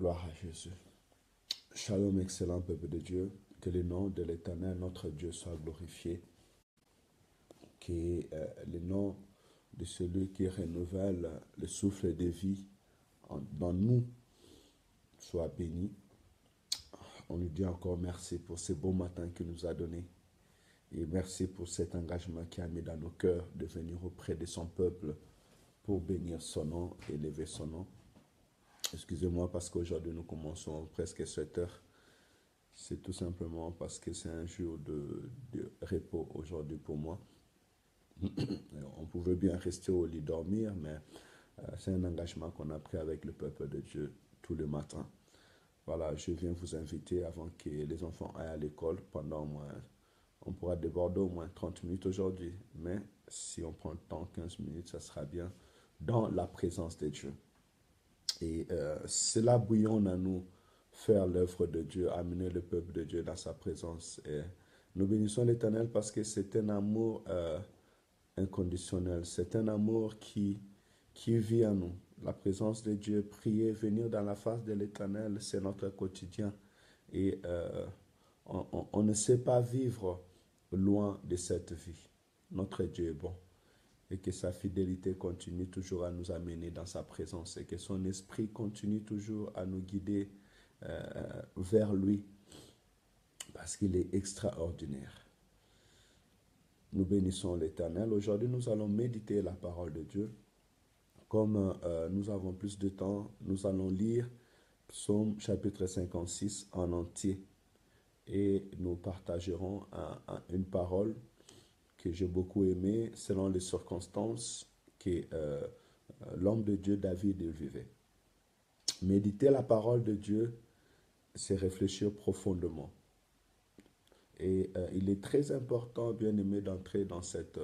Gloire à Jésus. Shalom, excellent peuple de Dieu. Que le nom de l'Éternel, notre Dieu, soit glorifié. Que le nom de celui qui renouvelle le souffle de vie dans nous soit béni. On lui dit encore merci pour ce beau matin qu'il nous a donné. Et merci pour cet engagement qu'il a mis dans nos cœurs de venir auprès de son peuple pour bénir son nom et élever son nom. Excusez-moi parce qu'aujourd'hui nous commençons presque 7 heures. C'est tout simplement parce que c'est un jour de repos aujourd'hui pour moi. On pouvait bien rester au lit dormir, mais c'est un engagement qu'on a pris avec le peuple de Dieu tous les matins. Voilà, je viens vous inviter avant que les enfants aillent à l'école pendant au moins, on pourra déborder au moins 30 minutes aujourd'hui, mais si on prend le temps, 15 minutes, ça sera bien dans la présence de Dieu. Et cela bouillonne à nous faire l'œuvre de Dieu, amener le peuple de Dieu dans sa présence. Et nous bénissons l'Éternel parce que c'est un amour inconditionnel, c'est un amour qui vit en nous. La présence de Dieu, prier, venir dans la face de l'Éternel, c'est notre quotidien. Et on ne sait pas vivre loin de cette vie. Notre Dieu est bon. Et que sa fidélité continue toujours à nous amener dans sa présence et que son esprit continue toujours à nous guider vers lui parce qu'il est extraordinaire. Nous bénissons l'Éternel. Aujourd'hui, nous allons méditer la parole de Dieu. Comme nous avons plus de temps, nous allons lire Psaume chapitre 56 en entier et nous partagerons une parole que j'ai beaucoup aimé selon les circonstances que l'homme de Dieu David vivait. Méditer la parole de Dieu, c'est réfléchir profondément. Et il est très important, bien aimé, d'entrer dans cette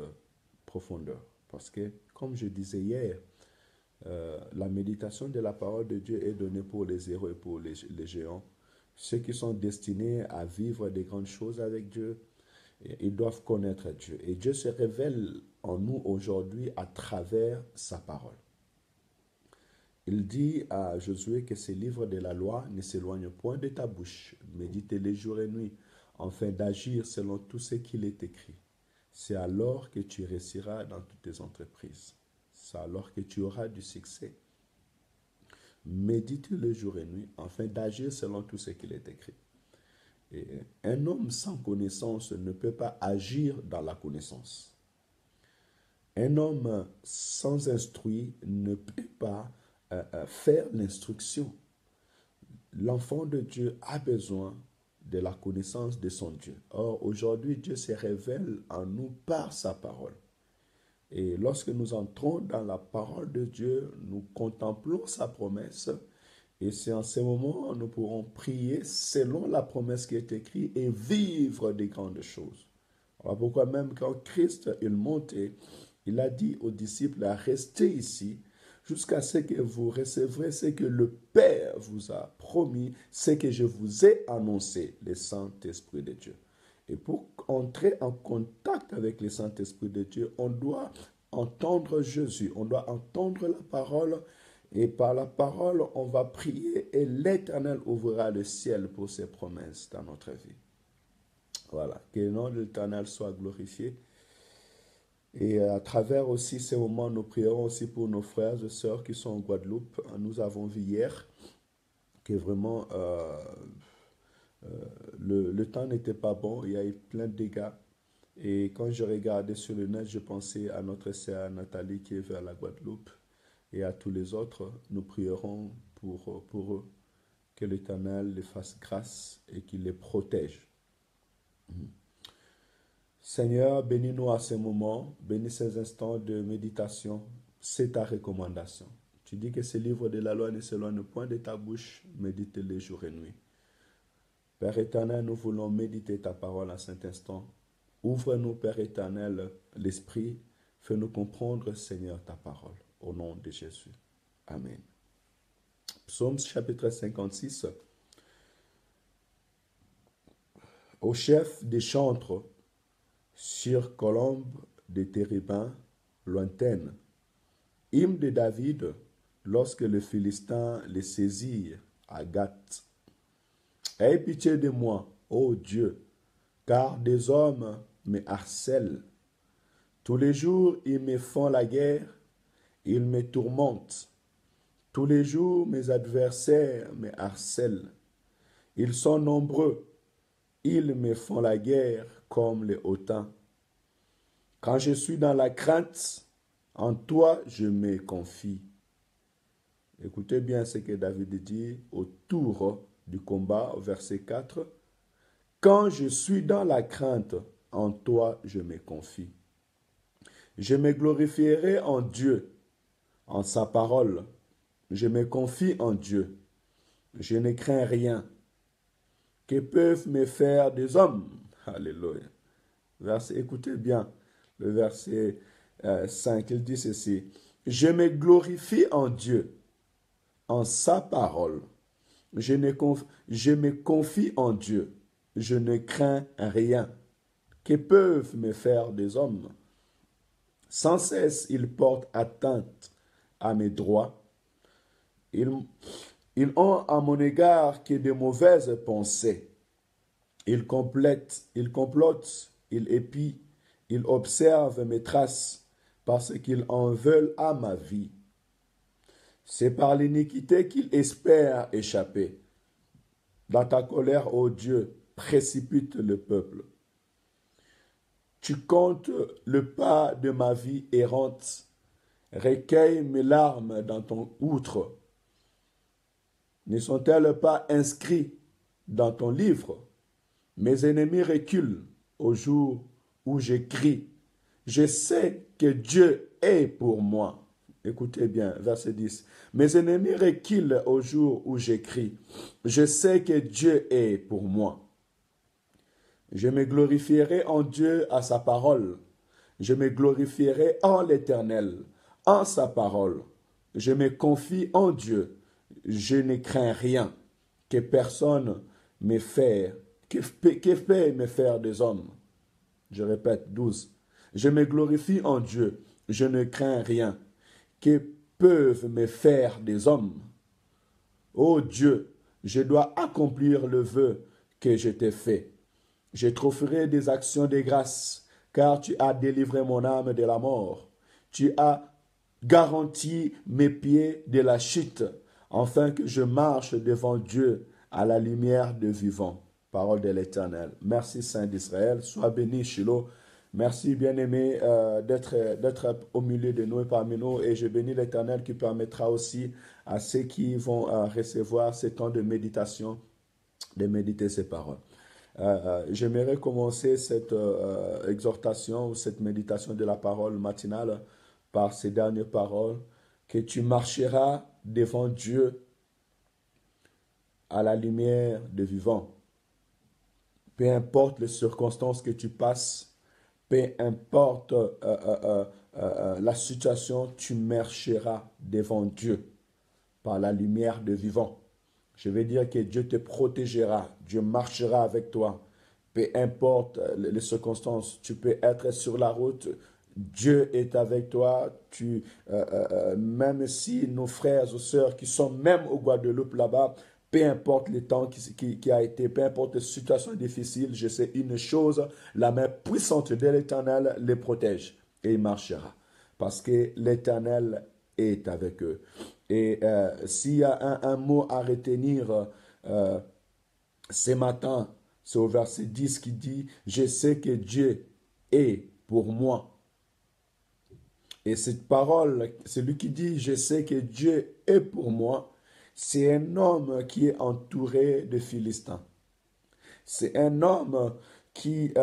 profondeur. Parce que, comme je disais hier, la méditation de la parole de Dieu est donnée pour les héros et pour les géants. Ceux qui sont destinés à vivre des grandes choses avec Dieu, ils doivent connaître Dieu. Et Dieu se révèle en nous aujourd'hui à travers sa parole. Il dit à Josué que ces livres de la loi ne s'éloignent point de ta bouche. Médite-les jour et nuit, afin d'agir selon tout ce qu'il est écrit. C'est alors que tu réussiras dans toutes tes entreprises. C'est alors que tu auras du succès. Médite-le jour et nuit, afin d'agir selon tout ce qu'il est écrit. Et un homme sans connaissance ne peut pas agir dans la connaissance. Un homme sans instruit ne peut pas faire l'instruction. L'enfant de Dieu a besoin de la connaissance de son Dieu. Or, aujourd'hui, Dieu se révèle en nous par sa parole. Et lorsque nous entrons dans la parole de Dieu, nous contemplons sa promesse. Et c'est en ce moment que nous pourrons prier selon la promesse qui est écrite et vivre des grandes choses. Voilà pourquoi même quand Christ est monté, il a dit aux disciples à rester ici jusqu'à ce que vous recevrez ce que le Père vous a promis, ce que je vous ai annoncé, le Saint-Esprit de Dieu. Et pour entrer en contact avec le Saint-Esprit de Dieu, on doit entendre Jésus, on doit entendre la parole. Et par la parole, on va prier et l'Éternel ouvrira le ciel pour ses promesses dans notre vie. Voilà, que le nom de l'Éternel soit glorifié. Et à travers aussi ces moments, nous prierons aussi pour nos frères et sœurs qui sont en Guadeloupe. Nous avons vu hier que vraiment le temps n'était pas bon, il y a eu plein de dégâts. Et quand je regardais sur le net, je pensais à notre sœur Nathalie qui est vers la Guadeloupe. Et à tous les autres, nous prierons pour eux, que l'Éternel les fasse grâce et qu'il les protège. Seigneur, bénis-nous à ces moments, bénis ces instants de méditation, c'est ta recommandation. Tu dis que ces livres de la loi ne s'éloignent point de ta bouche, médite-les jour et nuit. Père éternel, nous voulons méditer ta parole à cet instant. Ouvre-nous, Père éternel, l'esprit, fais-nous comprendre, Seigneur, ta parole. Au nom de Jésus. Amen. Psaume chapitre 56. Au chef des chantres, sur colombe de térébins lointaines. Hymne de David, lorsque les Philistins les saisirent à Gath. Aie pitié de moi, ô Dieu, car des hommes me harcèlent. Tous les jours, ils me font la guerre, ils me tourmentent. Tous les jours, mes adversaires me harcèlent. Ils sont nombreux, ils me font la guerre comme les hautains. Quand je suis dans la crainte, en toi je me confie. Écoutez bien ce que David dit autour du combat, au verset 4. Quand je suis dans la crainte, en toi je me confie. Je me glorifierai en Dieu, en sa parole. Je me confie en Dieu. Je ne crains rien. Que peuvent me faire des hommes? Alléluia. Écoutez bien le verset 5, il dit ceci. Je me glorifie en Dieu, en sa parole. Je me confie en Dieu. Je ne crains rien. Que peuvent me faire des hommes? Sans cesse, ils portent atteinte à mes droits. Ils ont à mon égard que de mauvaises pensées. Ils complotent, ils épient, ils observent mes traces parce qu'ils en veulent à ma vie. C'est par l'iniquité qu'ils espèrent échapper. Dans ta colère, ô Dieu, précipite le peuple. Tu comptes le pas de ma vie errante. Recueille mes larmes dans ton outre. Ne sont-elles pas inscrites dans ton livre? Mes ennemis reculent au jour où j'écris. Je sais que Dieu est pour moi. Écoutez bien, verset 10. Mes ennemis reculent au jour où j'écris. Je sais que Dieu est pour moi. Je me glorifierai en Dieu à sa parole. Je me glorifierai en l'Éternel, en sa parole. Je me confie en Dieu. Je ne crains rien que personne me fasse. Que fait me faire des hommes? Je répète, 12. Je me glorifie en Dieu. Je ne crains rien. Que peuvent me faire des hommes? Ô Dieu, je dois accomplir le vœu que je t'ai fait. Je t'offrirai des actions de grâce, car tu as délivré mon âme de la mort. Tu as garanti mes pieds de la chute, afin que je marche devant Dieu à la lumière de vivant. Parole de l'Éternel. Merci Saint d'Israël. Sois béni, Shiloh. Merci, bien-aimé, d'être au milieu de nous et parmi nous. Et je bénis l'Éternel qui permettra aussi à ceux qui vont recevoir ce temps de méditation, de méditer ces paroles. J'aimerais commencer cette exhortation ou cette méditation de la parole matinale par ces dernières paroles, que tu marcheras devant Dieu à la lumière de vivant. Peu importe les circonstances que tu passes, peu importe la situation, tu marcheras devant Dieu par la lumière de vivant. Je veux dire que Dieu te protégera, Dieu marchera avec toi. Peu importe les circonstances, tu peux être sur la route, Dieu est avec toi. Même si nos frères ou sœurs qui sont même au Guadeloupe là-bas, peu importe le temps qui a été, peu importe les situations difficiles, je sais une chose, la main puissante de l'Éternel les protège et il marchera. Parce que l'Éternel est avec eux. Et s'il y a un mot à retenir ce matin, c'est au verset 10 qui dit « Je sais que Dieu est pour moi ». Et cette parole, celui qui dit « Je sais que Dieu est pour moi », c'est un homme qui est entouré de Philistins. C'est un homme qui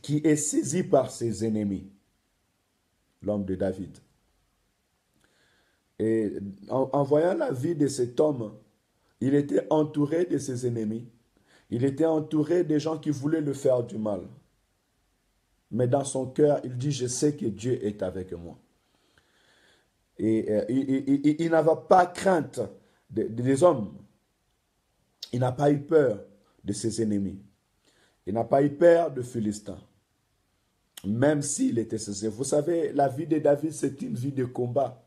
est saisi par ses ennemis, l'homme de David. Et en voyant la vie de cet homme, il était entouré de ses ennemis. Il était entouré des gens qui voulaient le faire du mal. Mais dans son cœur, il dit, je sais que Dieu est avec moi. Et il n'avait pas crainte des hommes. Il n'a pas eu peur de ses ennemis. Il n'a pas eu peur de Philistins. Même s'il était cessé. Vous savez, la vie de David, c'est une vie de combat.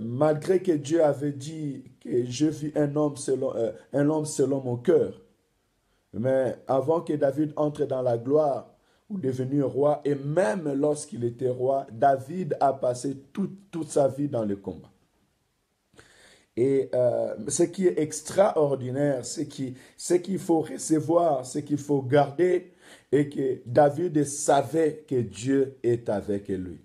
malgré que Dieu avait dit que je vis un homme selon mon cœur, mais avant que David entre dans la gloire ou devenu roi, et même lorsqu'il était roi, David a passé toute sa vie dans le combat. Et ce qui est extraordinaire, c'est qu'il faut recevoir, ce qu'il faut garder, et que David savait que Dieu est avec lui.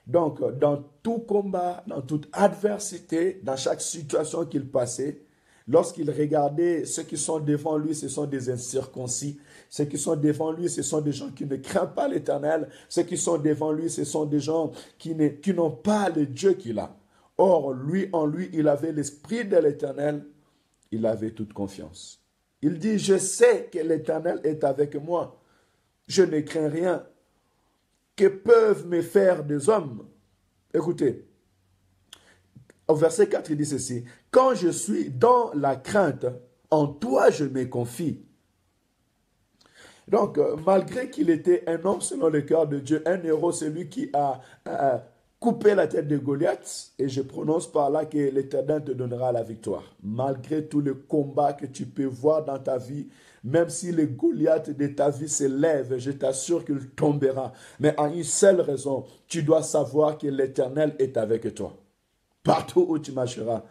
Donc, dans tout combat, dans toute adversité, dans chaque situation qu'il passait, lorsqu'il regardait ceux qui sont devant lui, ce sont des incirconcis. Ceux qui sont devant lui, ce sont des gens qui ne craignent pas l'Éternel. Ceux qui sont devant lui, ce sont des gens qui n'ont pas le Dieu qu'il a. Or, lui, en lui, il avait l'esprit de l'Éternel. Il avait toute confiance. Il dit, je sais que l'Éternel est avec moi. Je ne crains rien. Que peuvent me faire des hommes? Écoutez, au verset 4, il dit ceci. Quand je suis dans la crainte, en toi je me confie. Donc, malgré qu'il était un homme selon le cœur de Dieu, un héros, celui qui a coupé la tête de Goliath, et je prononce par là que l'Éternel te donnera la victoire. Malgré tous les combats que tu peux voir dans ta vie, même si le Goliath de ta vie se lève, je t'assure qu'il tombera. Mais en une seule raison, tu dois savoir que l'Éternel est avec toi. Partout où tu marcheras,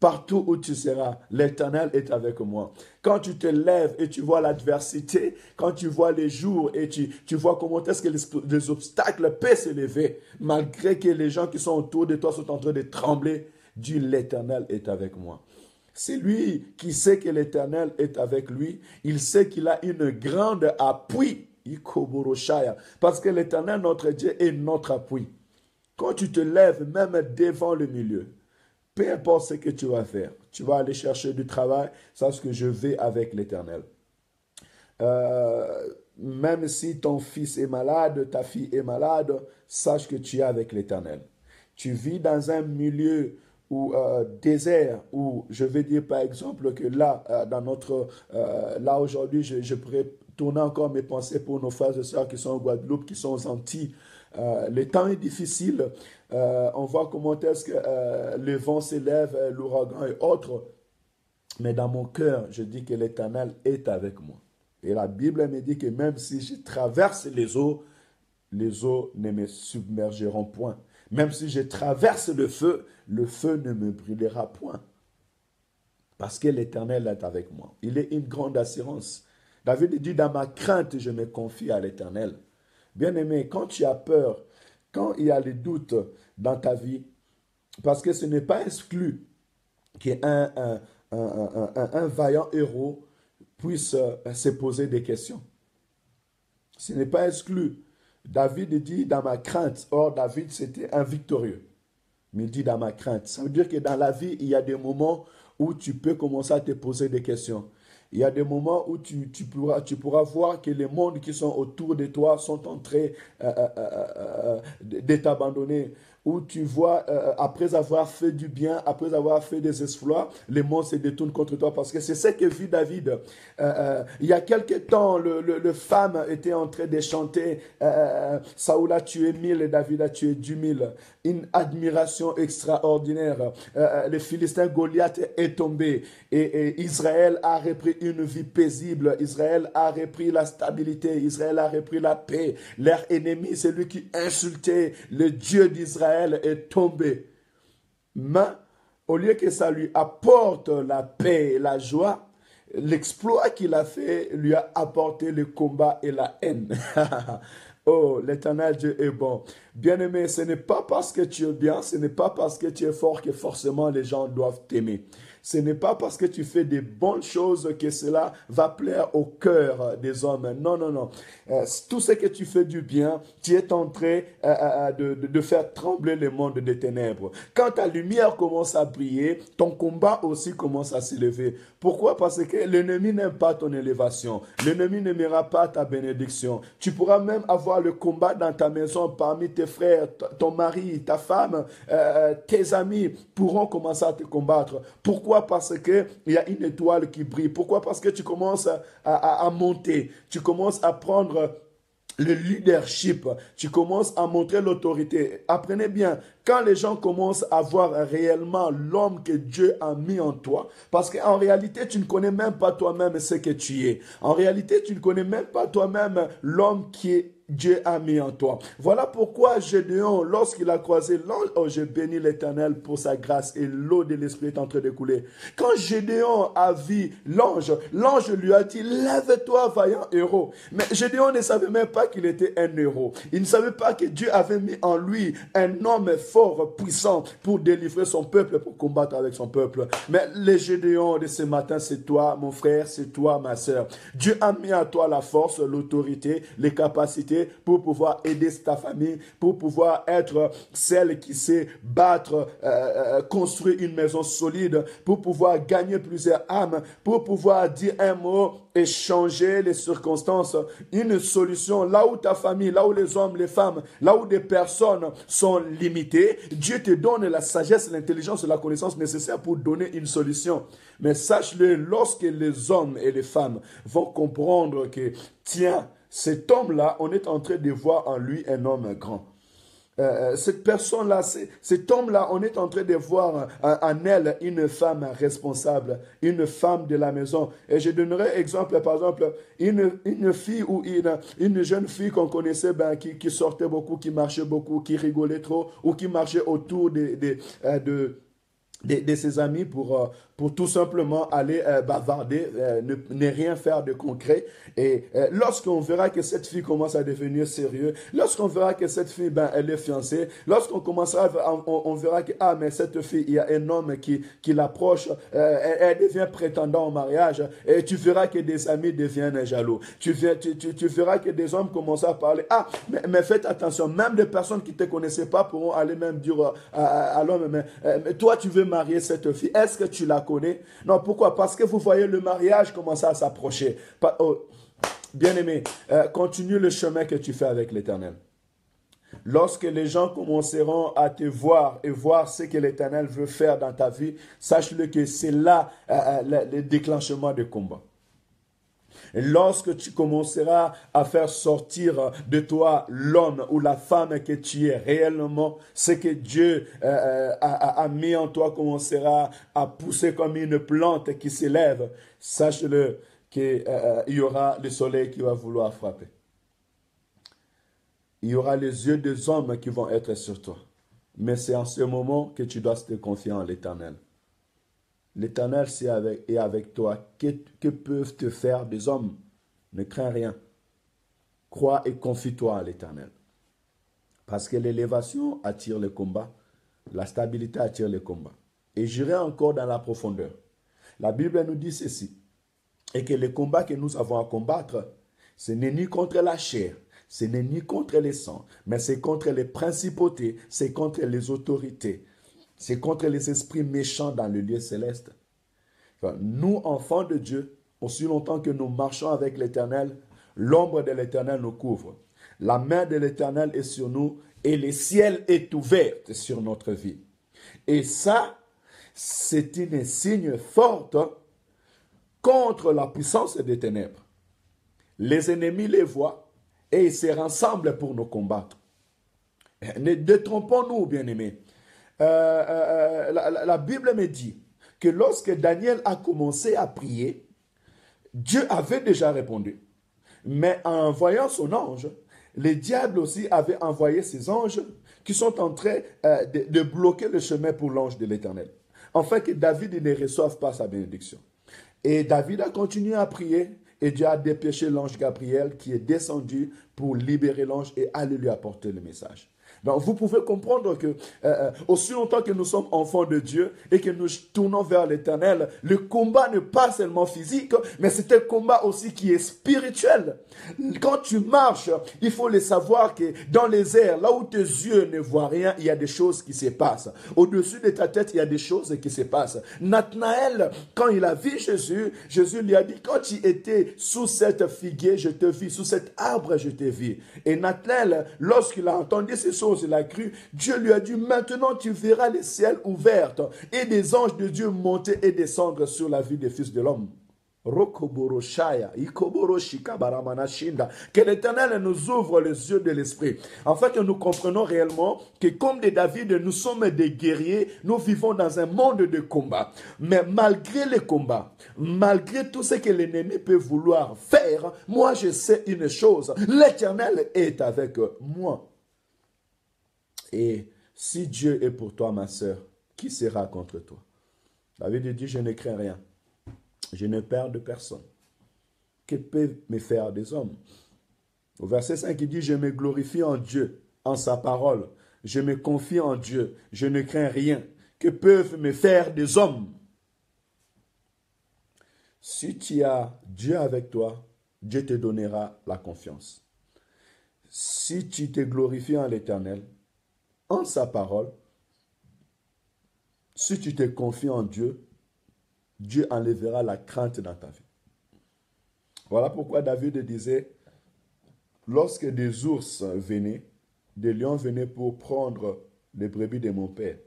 partout où tu seras, l'Éternel est avec moi. Quand tu te lèves et tu vois l'adversité, quand tu vois les jours et tu vois comment est-ce que les obstacles peuvent se lever, malgré que les gens qui sont autour de toi sont en train de trembler, dis l'Éternel est avec moi. C'est lui qui sait que l'Éternel est avec lui. Il sait qu'il a une grande appui. Parce que l'Éternel, notre Dieu, est notre appui. Quand tu te lèves, même devant le milieu, peu importe ce que tu vas faire, tu vas aller chercher du travail, sache que je vais avec l'Éternel. Même si ton fils est malade, ta fille est malade, sache que tu es avec l'Éternel. Tu vis dans un milieu désert, où je vais dire par exemple que là, là aujourd'hui, je pourrais tourner encore mes pensées pour nos frères et sœurs qui sont en Guadeloupe, qui sont aux Antilles. Le temps est difficile, on voit comment est-ce que le vent s'élève, l'ouragan et autres, mais dans mon cœur, je dis que l'Éternel est avec moi. Et la Bible me dit que même si je traverse les eaux ne me submergeront point. Même si je traverse le feu ne me brûlera point. Parce que l'Éternel est avec moi. Il est une grande assurance. David dit, dans ma crainte, je me confie à l'Éternel. Bien-aimé, quand tu as peur, quand il y a des doutes dans ta vie, parce que ce n'est pas exclu qu'un vaillant héros puisse se poser des questions. Ce n'est pas exclu. David dit dans ma crainte. Or, David, c'était un victorieux. Mais il dit dans ma crainte. Ça veut dire que dans la vie, il y a des moments où tu peux commencer à te poser des questions. Il y a des moments où tu pourras voir que les mondes qui sont autour de toi sont en train de t'abandonner. Où tu vois, après avoir fait du bien, après avoir fait des exploits, les mondes se détournent contre toi. Parce que c'est ce que vit David. Il y a quelque temps, le femme était en train de chanter Saoul a tué 1000 et David a tué 10 000. Une admiration extraordinaire. Le Philistin Goliath est tombé. Et Israël a repris une vie paisible. Israël a repris la stabilité. Israël a repris la paix. Leur ennemi, celui qui insultait le Dieu d'Israël, est tombé. Mais au lieu que ça lui apporte la paix et la joie, l'exploit qu'il a fait lui a apporté le combat et la haine. Oh, l'Éternel Dieu est bon. Bien-aimé, ce n'est pas parce que tu es bien, ce n'est pas parce que tu es fort que forcément les gens doivent t'aimer. Ce n'est pas parce que tu fais des bonnes choses que cela va plaire au cœur des hommes. Non, non, non. Tout ce que tu fais du bien, tu es en train de faire trembler le monde des ténèbres. Quand ta lumière commence à briller, ton combat aussi commence à s'élever. Pourquoi? Parce que l'ennemi n'aime pas ton élévation. L'ennemi n'aimera pas ta bénédiction. Tu pourras même avoir le combat dans ta maison parmi tes frères, ton mari, ta femme, tes amis pourront commencer à te combattre. Pourquoi? Parce qu'il y a une étoile qui brille. Pourquoi? Parce que tu commences à monter. Tu commences à prendre le leadership, tu commences à montrer l'autorité. Apprenez bien, quand les gens commencent à voir réellement l'homme que Dieu a mis en toi, parce qu'en réalité, tu ne connais même pas toi-même ce que tu es. En réalité, tu ne connais même pas toi-même l'homme qui est Dieu a mis en toi. Voilà pourquoi Gédéon, lorsqu'il a croisé l'ange, oh, je bénis l'Éternel pour sa grâce et l'eau de l'Esprit est en train de couler. Quand Gédéon a vu l'ange, l'ange lui a dit, lève-toi, vaillant héros. Mais Gédéon ne savait même pas qu'il était un héros. Il ne savait pas que Dieu avait mis en lui un homme fort, puissant pour délivrer son peuple, pour combattre avec son peuple. Mais les Gédéons de ce matin, c'est toi, mon frère, c'est toi, ma soeur. Dieu a mis à toi la force, l'autorité, les capacités pour pouvoir aider ta famille, pour pouvoir être celle qui sait battre, construire une maison solide, pour pouvoir gagner plusieurs âmes, pour pouvoir dire un mot et changer les circonstances, une solution là où ta famille, là où les hommes, les femmes, là où des personnes sont limitées, Dieu te donne la sagesse, l'intelligence et la connaissance nécessaires pour donner une solution. Mais sache-le, lorsque les hommes et les femmes vont comprendre que, tiens, cet homme-là, on est en train de voir en lui un homme grand. Cette personne-là, cet homme-là, on est en train de voir en elle une femme responsable, une femme de la maison. Et je donnerai exemple, par exemple, une fille ou une jeune fille qu'on connaissait, qui sortait beaucoup, qui marchait beaucoup, qui rigolait trop, ou qui marchait autour de ses amis pour tout simplement aller bavarder, ne rien faire de concret. Et lorsqu'on verra que cette fille commence à devenir sérieuse, lorsqu'on verra que cette fille, elle est fiancée, lorsqu'on commencera, on verra que, mais cette fille, il y a un homme qui l'approche, elle devient prétendant au mariage, et tu verras que des amis deviennent jaloux. Tu verras que des hommes commencent à parler, mais faites attention, même des personnes qui ne te connaissaient pas pourront aller même dire à l'homme, mais toi, tu veux marier cette fille, est-ce que tu la connais? Non, pourquoi? Parce que vous voyez le mariage commencer à s'approcher. Bien-aimé, continue le chemin que tu fais avec l'Éternel. Lorsque les gens commenceront à te voir et voir ce que l'Éternel veut faire dans ta vie, sache-le que c'est là le déclenchement de combat. Et lorsque tu commenceras à faire sortir de toi l'homme ou la femme que tu es réellement, ce que Dieu a mis en toi commencera à pousser comme une plante qui s'élève, sache-le qu'il y aura le soleil qui va vouloir frapper. Il y aura les yeux des hommes qui vont être sur toi. Mais c'est en ce moment que tu dois te confier en l'Éternel. L'Éternel est avec toi. Que peuvent te faire des hommes? Ne crains rien. Crois et confie-toi à l'Éternel. Parce que l'élévation attire le combat. La stabilité attire le combat. Et j'irai encore dans la profondeur. La Bible nous dit ceci. Et que le combat que nous avons à combattre, ce n'est ni contre la chair, ce n'est ni contre les sangs, mais c'est contre les principautés, c'est contre les autorités. C'est contre les esprits méchants dans le lieu céleste. Enfin, nous, enfants de Dieu, aussi longtemps que nous marchons avec l'Éternel, l'ombre de l'Éternel nous couvre. La main de l'Éternel est sur nous et le ciel est ouvert sur notre vie. Et ça, c'est un signe fort contre la puissance des ténèbres. Les ennemis les voient et ils se rassemblent pour nous combattre. Ne détrompons-nous, bien-aimés. La Bible me dit que lorsque Daniel a commencé à prier, Dieu avait déjà répondu. Mais en voyant son ange, le diable aussi avait envoyé ses anges qui sont en train de bloquer le chemin pour l'ange de l'Éternel. Afin que David ne reçoive pas sa bénédiction. Et David a continué à prier et Dieu a dépêché l'ange Gabriel qui est descendu pour libérer l'ange et aller lui apporter le message. Donc vous pouvez comprendre que aussi longtemps que nous sommes enfants de Dieu et que nous tournons vers l'Éternel, le combat n'est pas seulement physique, mais c'est un combat aussi qui est spirituel. Quand tu marches, il faut le savoir que dans les airs, là où tes yeux ne voient rien, il y a des choses qui se passent. Au-dessus de ta tête, il y a des choses qui se passent. Nathanaël, quand il a vu Jésus, Jésus lui a dit, quand tu étais sous cette figuier, je te vis, sous cet arbre, je te vis. Et Nathanaël, lorsqu'il a entendu ces choses, il a cru, Dieu lui a dit, maintenant tu verras les ciels ouverts et des anges de Dieu monter et descendre sur la vie des fils de l'homme. Rokoboroshaya, Ikoboroshikabaramana-shinda. Que l'Éternel nous ouvre les yeux de l'esprit. En fait, nous comprenons réellement que comme des David, nous sommes des guerriers, nous vivons dans un monde de combat. Mais malgré les combats, malgré tout ce que l'ennemi peut vouloir faire, moi je sais une chose, l'Éternel est avec moi. Et si Dieu est pour toi, ma sœur, qui sera contre toi? David dit, je ne crains rien. Je ne perds de personne. Que peuvent me faire des hommes? Au verset 5, il dit, je me glorifie en Dieu, en sa parole. Je me confie en Dieu. Je ne crains rien. Que peuvent me faire des hommes? Si tu as Dieu avec toi, Dieu te donnera la confiance. Si tu te glorifies en l'Éternel, en sa parole, si tu te confies en Dieu, Dieu enlèvera la crainte dans ta vie. Voilà pourquoi David disait, lorsque des ours venaient, des lions venaient pour prendre les brebis de mon père,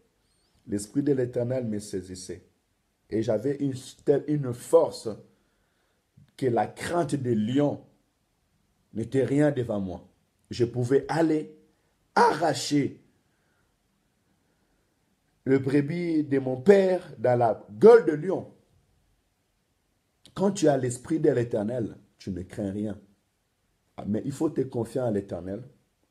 l'Esprit de l'Éternel me saisissait. Et j'avais une force que la crainte des lions n'était rien devant moi. Je pouvais aller arracher le brebis de mon père dans la gueule de lion. Quand tu as l'Esprit de l'Éternel, tu ne crains rien. Mais il faut te confier en l'Éternel.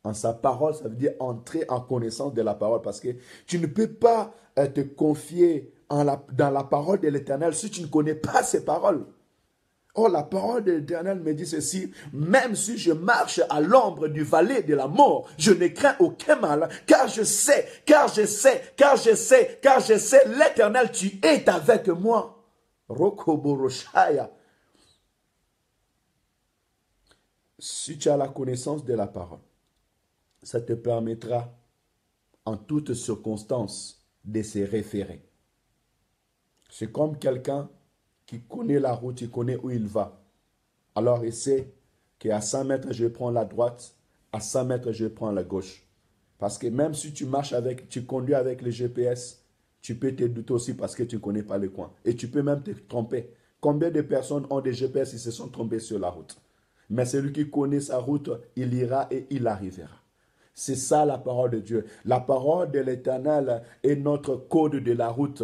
En sa parole, ça veut dire entrer en connaissance de la parole. Parce que tu ne peux pas te confier dans la parole de l'Éternel si tu ne connais pas ses paroles. Oh, la parole de l'Éternel me dit ceci, même si je marche à l'ombre du vallée de la mort, je ne crains aucun mal, car je sais, l'Éternel, tu es avec moi. Rokoboroshaya. Si tu as la connaissance de la parole, ça te permettra en toutes circonstances de se référer. C'est comme quelqu'un qui connaît la route, il connaît où il va. Alors il sait qu'à 100 mètres, je prends la droite, à 100 mètres, je prends la gauche. Parce que même si tu conduis avec le GPS, tu peux te douter aussi parce que tu ne connais pas le coin. Et tu peux même te tromper. Combien de personnes ont des GPS et se sont trompées sur la route? Mais celui qui connaît sa route, il ira et il arrivera. C'est ça la parole de Dieu. La parole de l'Éternel est notre code de la route.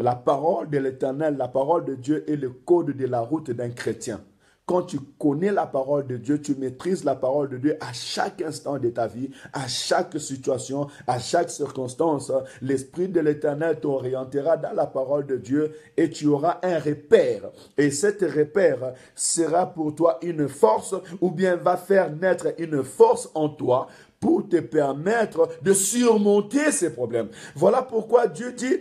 La parole de l'Éternel, la parole de Dieu est le code de la route d'un chrétien. Quand tu connais la parole de Dieu, tu maîtrises la parole de Dieu à chaque instant de ta vie, à chaque situation, à chaque circonstance. L'Esprit de l'Éternel t'orientera dans la parole de Dieu et tu auras un repère. Et cet repère sera pour toi une force ou bien va faire naître une force en toi pour te permettre de surmonter ces problèmes. Voilà pourquoi Dieu dit,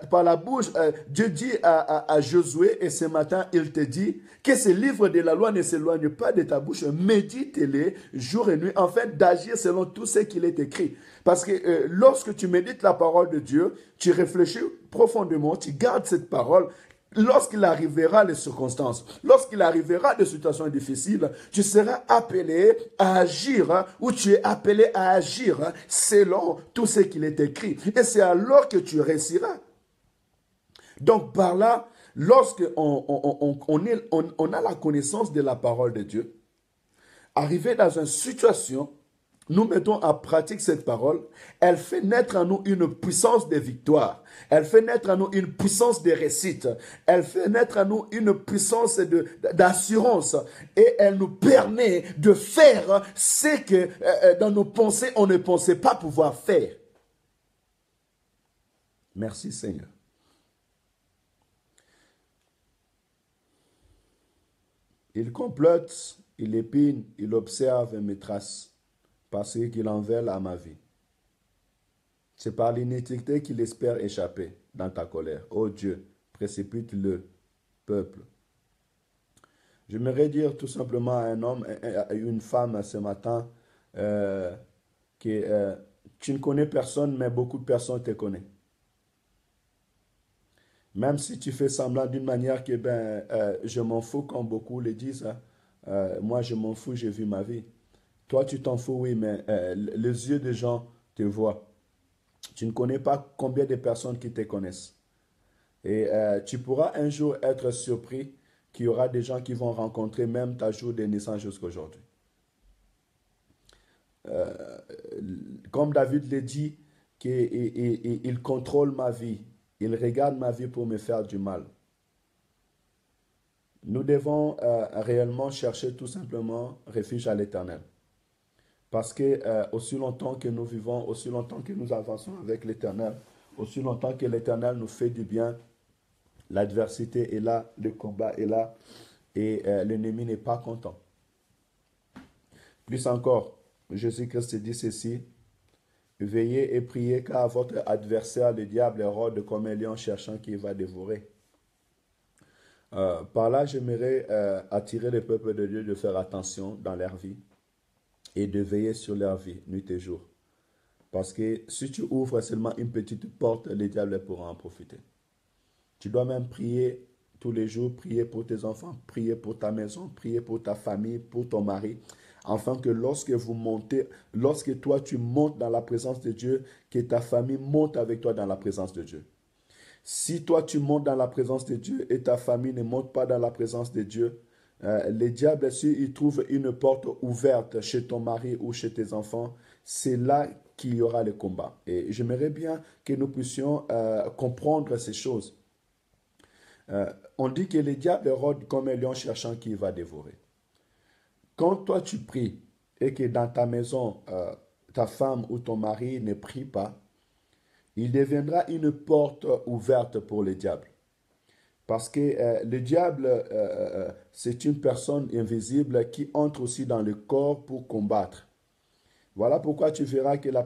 par la bouche, Dieu dit à Josué, et ce matin, il te dit que ce livre de la loi ne s'éloigne pas de ta bouche, médite-les jour et nuit, en fait, d'agir selon tout ce qu'il est écrit. Parce que lorsque tu médites la parole de Dieu, tu réfléchis profondément, tu gardes cette parole. Lorsqu'il arrivera les circonstances, lorsqu'il arrivera des situations difficiles, tu seras appelé à agir, ou tu es appelé à agir selon tout ce qu'il est écrit. Et c'est alors que tu réussiras. Donc par là, lorsque on a la connaissance de la parole de Dieu, arrivé dans une situation, nous mettons en pratique cette parole, elle fait naître en nous une puissance de victoire. Elle fait naître en nous une puissance de réussite. Elle fait naître en nous une puissance d'assurance. Et elle nous permet de faire ce que dans nos pensées, on ne pensait pas pouvoir faire. Merci Seigneur. Il complote, il épine, il observe mes traces. Parce qu'il en veut à ma vie. C'est par l'iniquité qu'il espère échapper dans ta colère. Ô Dieu, précipite-le, peuple. J'aimerais dire tout simplement à un homme et à une femme ce matin que tu ne connais personne, mais beaucoup de personnes te connaissent. Même si tu fais semblant d'une manière que je m'en fous, comme beaucoup le disent, moi je m'en fous, j'ai vu ma vie. Toi, tu t'en fous, oui, mais les yeux des gens te voient. Tu ne connais pas combien de personnes qui te connaissent. Et tu pourras un jour être surpris qu'il y aura des gens qui vont rencontrer même ta jour de naissance jusqu'à aujourd'hui. Euh, Comme David le dit, qu'il contrôle ma vie, il regarde ma vie pour me faire du mal. Nous devons réellement chercher tout simplement refuge à l'Éternel. Parce que aussi longtemps que nous vivons, aussi longtemps que nous avançons avec l'Éternel, aussi longtemps que l'Éternel nous fait du bien, l'adversité est là, le combat est là et l'ennemi n'est pas content. Plus encore, Jésus-Christ dit ceci, veillez et priez car votre adversaire, le diable, rôde comme un lion cherchant qui va dévorer. Par là, j'aimerais attirer le peuple de Dieu de faire attention dans leur vie et de veiller sur leur vie, nuit et jour. Parce que si tu ouvres seulement une petite porte, le diable pourra en profiter. Tu dois même prier tous les jours, prier pour tes enfants, prier pour ta maison, prier pour ta famille, pour ton mari, afin que lorsque vous montez, lorsque toi tu montes dans la présence de Dieu, que ta famille monte avec toi dans la présence de Dieu. Si toi tu montes dans la présence de Dieu et ta famille ne monte pas dans la présence de Dieu, le diable, s'il trouve une porte ouverte chez ton mari ou chez tes enfants, c'est là qu'il y aura le combat. Et j'aimerais bien que nous puissions comprendre ces choses. On dit que le diable rôde comme un lion cherchant qui va dévorer. Quand toi tu pries et que dans ta maison, ta femme ou ton mari ne prie pas, il deviendra une porte ouverte pour le diable. Parce que le diable, c'est une personne invisible qui entre aussi dans le corps pour combattre. Voilà pourquoi tu verras que la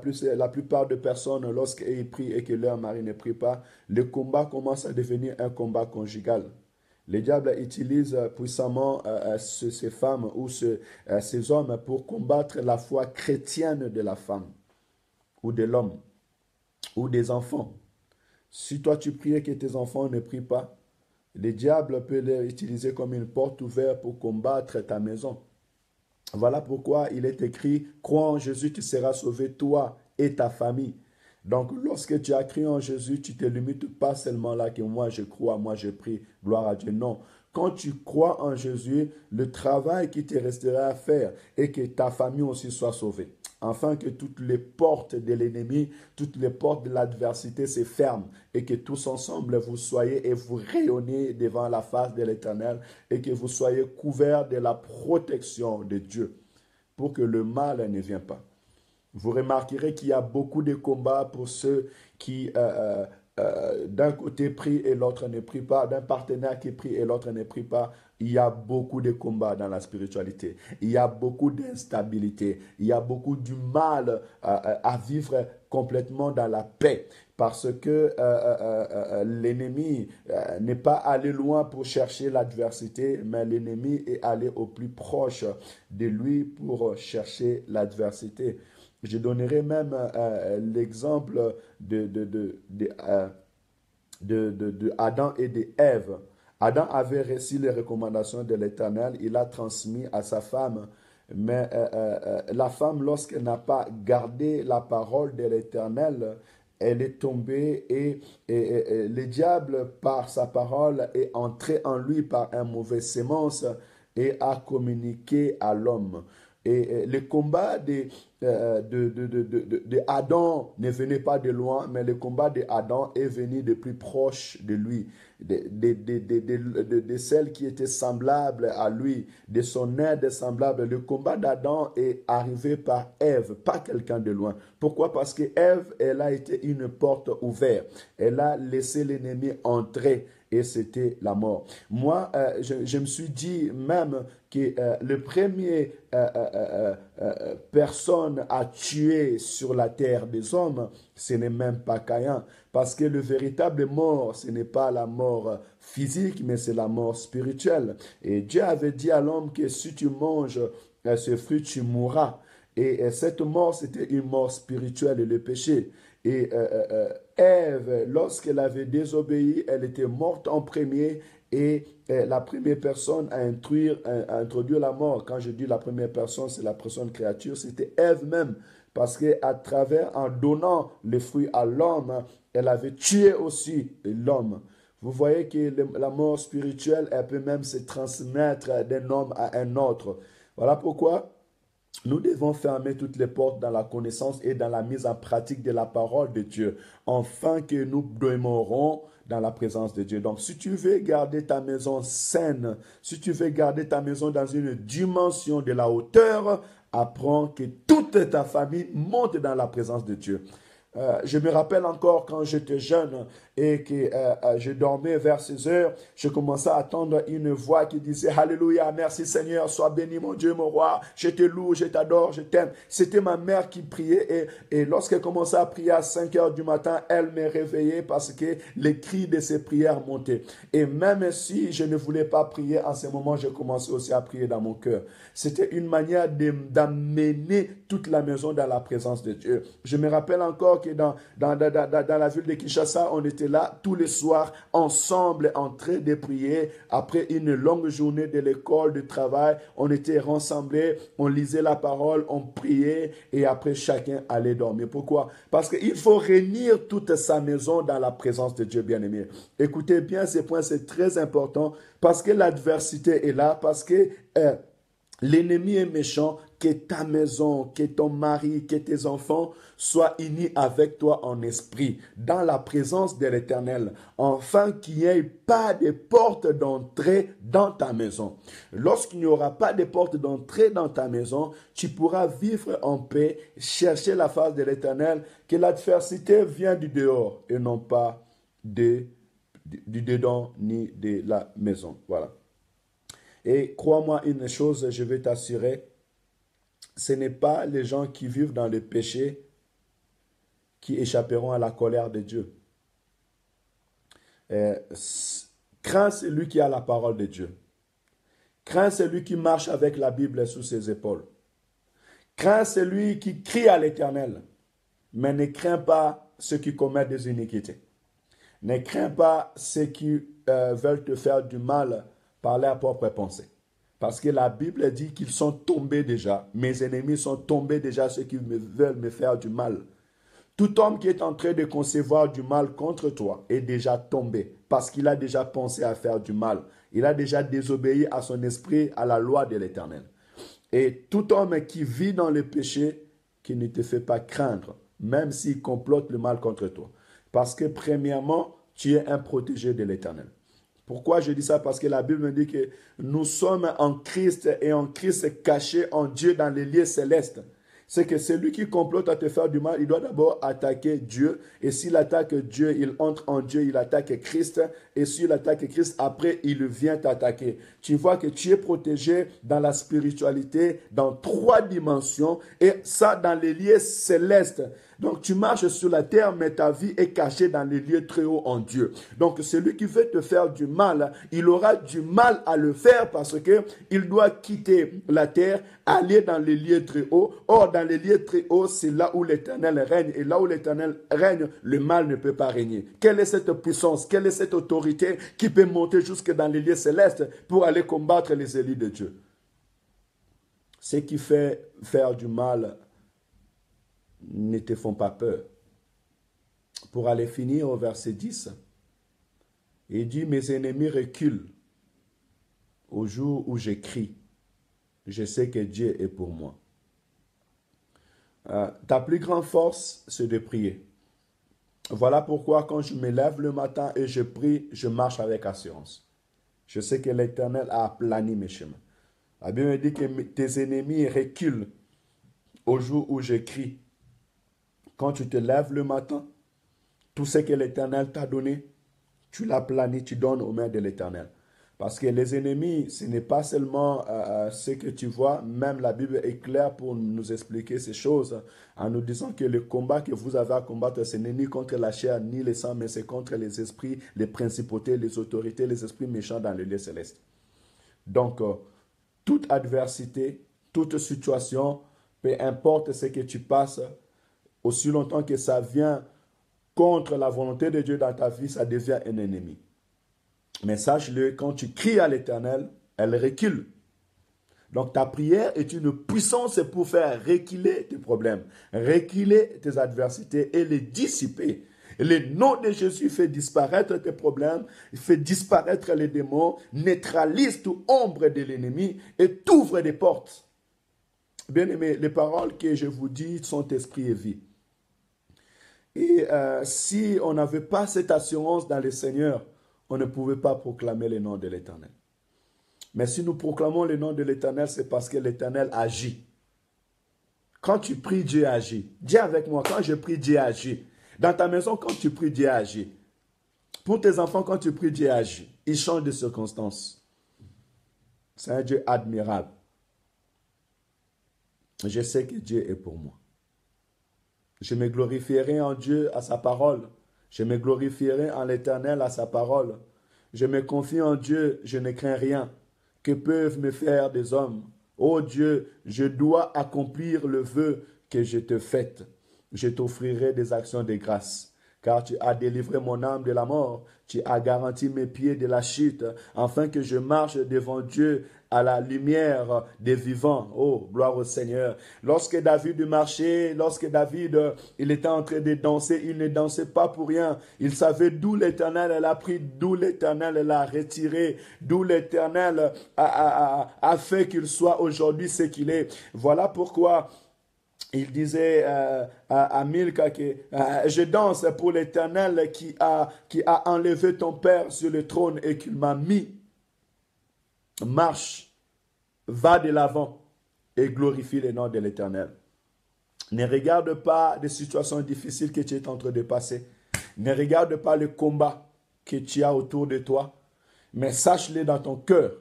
plupart de personnes, lorsqu'elles prient et que leur mari ne prie pas, le combat commence à devenir un combat conjugal. Le diable utilise puissamment ces femmes ou ces hommes pour combattre la foi chrétienne de la femme ou de l'homme ou des enfants. Si toi tu pries et que tes enfants ne prient pas, le diable peut les utiliser comme une porte ouverte pour combattre ta maison. Voilà pourquoi il est écrit, crois en Jésus, tu seras sauvé, toi et ta famille. Donc, lorsque tu as crié en Jésus, tu ne te limites pas seulement là que moi je crois, moi je prie, gloire à Dieu. Non. Quand tu crois en Jésus, le travail qui te restera à faire est que ta famille aussi soit sauvée. Afin que toutes les portes de l'ennemi, toutes les portes de l'adversité se ferment et que tous ensemble vous soyez et vous rayonnez devant la face de l'Éternel et que vous soyez couverts de la protection de Dieu pour que le mal ne vienne pas. Vous remarquerez qu'il y a beaucoup de combats pour ceux qui, d'un côté, prient et l'autre ne prie pas, d'un partenaire qui prie et l'autre ne prie pas. Il y a beaucoup de combats dans la spiritualité. Il y a beaucoup d'instabilité. Il y a beaucoup du mal à vivre complètement dans la paix. Parce que l'ennemi n'est pas allé loin pour chercher l'adversité, mais l'ennemi est allé au plus proche de lui pour chercher l'adversité. Je donnerai même l'exemple de Adam et d'Ève. Adam avait reçu les recommandations de l'Éternel, il a transmis à sa femme. Mais la femme, lorsqu'elle n'a pas gardé la parole de l'Éternel, elle est tombée et le diable, par sa parole, est entré en lui par un mauvais sémence et a communiqué à l'homme. Et le combat de Adam ne venait pas de loin, mais le combat de Adam est venu de plus proche de lui, de celle qui était semblable à lui, de son aide semblable. Le combat d'Adam est arrivé par Ève, pas quelqu'un de loin. Pourquoi? Parce que Ève, elle a été une porte ouverte. Elle a laissé l'ennemi entrer. Et c'était la mort. Moi, je me suis dit même que le premier personne à tuer sur la terre des hommes, ce n'est même pas Caïn. Parce que le véritable mort, ce n'est pas la mort physique, mais c'est la mort spirituelle. Et Dieu avait dit à l'homme que si tu manges ce fruit, tu mourras. Et cette mort, c'était une mort spirituelle et le péché. Et Ève, lorsqu'elle avait désobéi, elle était morte en premier et la première personne à introduire la mort. Quand je dis la première personne, c'est la personne créature, c'était Ève même. Parce qu'à travers, en donnant le fruit à l'homme, elle avait tué aussi l'homme. Vous voyez que la mort spirituelle, elle peut même se transmettre d'un homme à un autre. Voilà pourquoi nous devons fermer toutes les portes dans la connaissance et dans la mise en pratique de la parole de Dieu, afin que nous demeurons dans la présence de Dieu. Donc, si tu veux garder ta maison saine, si tu veux garder ta maison dans une dimension de la hauteur, apprends que toute ta famille monte dans la présence de Dieu. Je me rappelle encore quand j'étais jeune et que je dormais vers 6 heures, je commençais à entendre une voix qui disait « Alléluia, merci Seigneur, sois béni mon Dieu, mon roi, je te loue, je t'adore, je t'aime. » C'était ma mère qui priait et lorsqu'elle commençait à prier à 5 heures du matin, elle me réveillait parce que les cris de ses prières montaient. Et même si je ne voulais pas prier, en ce moment, je commençais aussi à prier dans mon cœur. C'était une manière d'amener toute la maison dans la présence de Dieu. Je me rappelle encore que dans la ville de Kinshasa, on était là tous les soirs ensemble en train de prier. Après une longue journée de l'école, de travail, on était rassemblés, on lisait la parole, on priait et après chacun allait dormir. Pourquoi? Parce qu'il faut réunir toute sa maison dans la présence de Dieu bien-aimé. Écoutez bien ces points, c'est très important parce que l'adversité est là, parce que l'ennemi est méchant, que ta maison, que ton mari, que tes enfants soient unis avec toi en esprit, dans la présence de l'Éternel, afin qu'il n'y ait pas de porte d'entrée dans ta maison. Lorsqu'il n'y aura pas de porte d'entrée dans ta maison, tu pourras vivre en paix, chercher la face de l'Éternel, que l'adversité vient du dehors et non pas du dedans ni de la maison. Voilà. Et crois-moi une chose, je vais t'assurer, ce n'est pas les gens qui vivent dans le péché qui échapperont à la colère de Dieu. Crains celui qui a la parole de Dieu. Crains celui qui marche avec la Bible sous ses épaules. Crains celui qui crie à l'Éternel, mais ne crains pas ceux qui commettent des iniquités. Ne crains pas ceux qui veulent te faire du mal par leurs propres pensées. Parce que la Bible dit qu'ils sont tombés déjà. Mes ennemis sont tombés déjà, ceux qui veulent me faire du mal. Tout homme qui est en train de concevoir du mal contre toi est déjà tombé parce qu'il a déjà pensé à faire du mal. Il a déjà désobéi à son esprit, à la loi de l'Éternel. Et tout homme qui vit dans le péché, qui ne te fait pas craindre, même s'il complote le mal contre toi. Parce que premièrement, tu es un protégé de l'Éternel. Pourquoi je dis ça? Parce que la Bible me dit que nous sommes en Christ et en Christ cachés en Dieu dans les lieux célestes. C'est que celui qui complote à te faire du mal, il doit d'abord attaquer Dieu. Et s'il attaque Dieu, il entre en Dieu, il attaque Christ. Et s'il attaque Christ, après, il vient t'attaquer. Tu vois que tu es protégé dans la spiritualité, dans 3 dimensions. Et ça, dans les lieux célestes. Donc, tu marches sur la terre, mais ta vie est cachée dans les lieux très hauts en Dieu. Donc, celui qui veut te faire du mal, il aura du mal à le faire parce qu'il doit quitter la terre, aller dans les lieux très hauts. Or, dans les lieux très hauts, c'est là où l'Éternel règne. Et là où l'Éternel règne, le mal ne peut pas régner. Quelle est cette puissance? Quelle est cette autorité qui peut monter jusque dans les lieux célestes pour aller combattre les élus de Dieu? Ce qui fait faire du mal ne te font pas peur. Pour aller finir au verset 10, il dit, mes ennemis reculent au jour où j'écris. Je sais que Dieu est pour moi. Ta plus grande force, c'est de prier. Voilà pourquoi quand je me lève le matin et je prie, je marche avec assurance. Je sais que l'Éternel a aplani mes chemins. La Bible me dit que tes ennemis reculent au jour où j'écris. Quand tu te lèves le matin, tout ce que l'Éternel t'a donné, tu l'aplanis, tu donnes aux mains de l'Éternel. Parce que les ennemis, ce n'est pas seulement ce que tu vois, même la Bible est claire pour nous expliquer ces choses, en nous disant que le combat que vous avez à combattre, ce n'est ni contre la chair, ni le sang, mais c'est contre les esprits, les principautés, les autorités, les esprits méchants dans le lieu céleste. Donc, toute adversité, toute situation, peu importe ce que tu passes, aussi longtemps que ça vient contre la volonté de Dieu dans ta vie, ça devient un ennemi. Mais sache-le, quand tu cries à l'Éternel, elle recule. Donc ta prière est une puissance pour faire reculer tes problèmes, reculer tes adversités et les dissiper. Le nom de Jésus fait disparaître tes problèmes, il fait disparaître les démons, neutralise toute ombre de l'ennemi et t'ouvre des portes. Bien-aimés, les paroles que je vous dis sont esprit et vie. Et si on n'avait pas cette assurance dans le Seigneur, on ne pouvait pas proclamer le nom de l'Éternel. Mais si nous proclamons le nom de l'Éternel, c'est parce que l'Éternel agit. Quand tu pries, Dieu agit. Dis avec moi, quand je prie, Dieu agit. Dans ta maison, quand tu pries, Dieu agit. Pour tes enfants, quand tu pries, Dieu agit. Il change de circonstances. C'est un Dieu admirable. Je sais que Dieu est pour moi. Je me glorifierai en Dieu à sa parole. Je me glorifierai en l'Éternel à sa parole. Je me confie en Dieu, je ne crains rien. Que peuvent me faire des hommes? Ô Dieu, je dois accomplir le vœu que je te fais. Je t'offrirai des actions de grâce. Car tu as délivré mon âme de la mort. Tu as garanti mes pieds de la chute, afin que je marche devant Dieu à la lumière des vivants. Oh, gloire au Seigneur. Lorsque David marchait, lorsque David il était en train de danser, il ne dansait pas pour rien. Il savait d'où l'Éternel l'a pris, d'où l'Éternel l'a retiré, d'où l'Éternel a fait qu'il soit aujourd'hui ce qu'il est. Voilà pourquoi il disait à Milka que je danse pour l'Éternel qui a enlevé ton père sur le trône et qu'il m'a mis. Marche, va de l'avant et glorifie le nom de l'Éternel. Ne regarde pas les situations difficiles que tu es en train de passer. Ne regarde pas le combat que tu as autour de toi. Mais sache-le dans ton cœur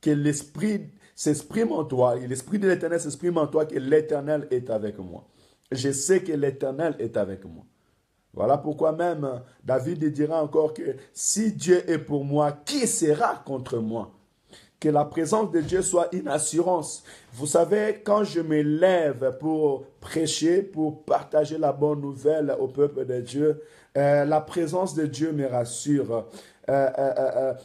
que l'Esprit s'exprime en toi, et l'Esprit de l'Éternel s'exprime en toi, que l'Éternel est avec moi. Je sais que l'Éternel est avec moi. Voilà pourquoi même David dira encore que si Dieu est pour moi, qui sera contre moi? Que la présence de Dieu soit une assurance. Vous savez, quand je me lève pour prêcher, pour partager la bonne nouvelle au peuple de Dieu, la présence de Dieu me rassure. Le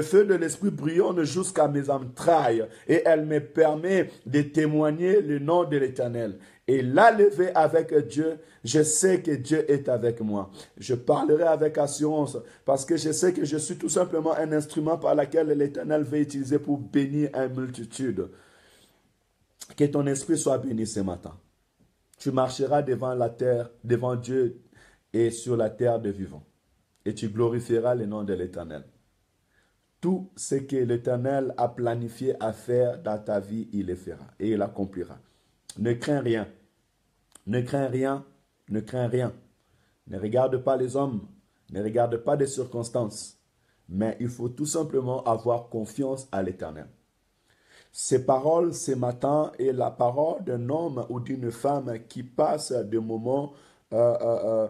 feu de l'esprit bouillonne jusqu'à mes entrailles et elle me permet de témoigner le nom de l'Éternel. Et là, levé avec Dieu, je sais que Dieu est avec moi. Je parlerai avec assurance parce que je sais que je suis tout simplement un instrument par lequel l'Éternel veut utiliser pour bénir une multitude. Que ton esprit soit béni ce matin. Tu marcheras devant la terre, devant Dieu et sur la terre de vivants. Et tu glorifieras le nom de l'Éternel. Tout ce que l'Éternel a planifié à faire dans ta vie, il le fera et il l'accomplira. Ne crains rien. Ne crains rien. Ne crains rien. Ne regarde pas les hommes. Ne regarde pas les circonstances. Mais il faut tout simplement avoir confiance à l'Éternel. Ces paroles ce matin est la parole d'un homme ou d'une femme qui passe des moments... je